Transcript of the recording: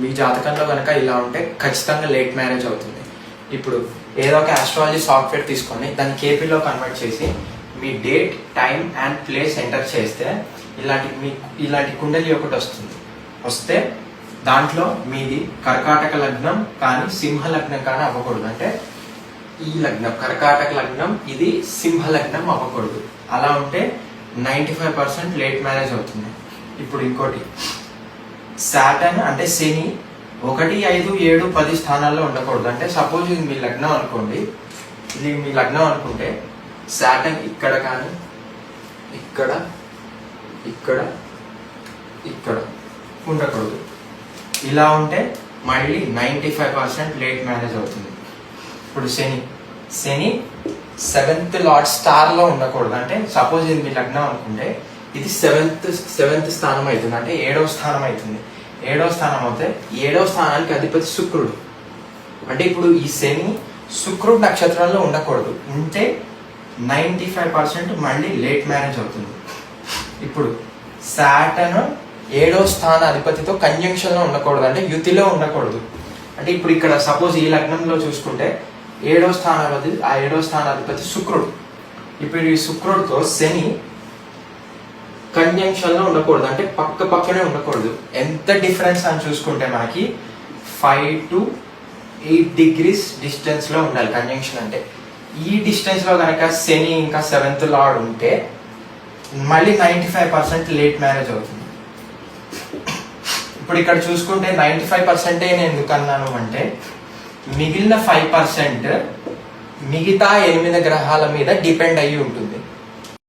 మీ జాతకంలో కనుక ఇలా ఉంటే ఖచ్చితంగా లేట్ మ్యారేజ్ అవుతుంది. ఇప్పుడు ఏదో ఒక ఆస్ట్రాలజీ సాఫ్ట్వేర్ తీసుకొని దాన్ని కేపీలో కన్వర్ట్ చేసి మీ date, time and place enter చేస్తే ఇలాంటి కుండలి ఒకటి వస్తే దాంట్లో మీది కర్కాటక లగ్నం కానీ సింహ లగ్నం కానీ అవ్వకూడదు. అంటే ఈ లగ్నం కర్కాటక లగ్నం, ఇది సింహ లగ్నం అవ్వకూడదు. అలా ఉంటే 95% లేట్ మ్యారేజ్ అవుతుంది. ఇప్పుడు ఇంకోటి, సాటర్న్ అంటే శని 1, 5, 7, 10 స్థానాల్లో ఉండకూడదు. అంటే సపోజ్ ఇది మీ లగ్నం అనుకోండి, ఇది మీ లగ్నం అనుకుంటే సాటర్న్ ఇక్కడ కానీ ఇక్కడ ఇక్కడ ఇక్కడ ఉండకూడదు. ఇలా ఉంటే మళ్ళీ 95% లేట్ మ్యారేజ్ అవుతుంది. ఇప్పుడు శని 7th లార్డ్ స్టార్ లో ఉండకూడదు. అంటే సపోజ్ ఇది మీ లగ్నం అనుకుంటే ఇది సెవెంత్ స్థానం అవుతుంది, అంటే 7వ స్థానం అవుతుంది. 7వ స్థానం అవుతే 7వ స్థానానికి అధిపతి శుక్రుడు. అంటే ఇప్పుడు ఈ శని శుక్రుడు నక్షత్రంలో ఉండకూడదు. ఉంటే 95% మళ్ళీ లేట్ మ్యారేజ్ అవుతుంది. ఇప్పుడు సాటర్న్ 7వ స్థాన అధిపతితో కంజంక్షన్ లో ఉండకూడదు, అంటే యుతిలో ఉండకూడదు. అంటే ఇప్పుడు ఇక్కడ సపోజ్ ఈ లగ్నంలో చూసుకుంటే 7వ స్థానాధిపతి శుక్రుడు. ఇప్పుడు ఈ శుక్రుడితో శని కంజంక్షన్ లో ఉండకూడదు, అంటే పక్కనే ఉండకూడదు. ఎంత డిఫరెన్స్ అని చూసుకుంటే మనకి 5 to 8 degrees డిస్టెన్స్ లో ఉండాలి కంజంక్షన్. అంటే ఈ డిస్టెన్స్ లో కనుక శని ఇంకా 7th లార్డ్ ఉంటే మళ్ళీ 95% లేట్ మ్యారేజ్ అవుతుంది. ఇప్పుడు ఇక్కడ చూసుకుంటే 95% నేను ఎందుకు అన్నాను అంటే మిగిలిన 5% మిగతా 8 గ్రహాల మీద డిపెండ్ అయ్యి ఉంటుంది.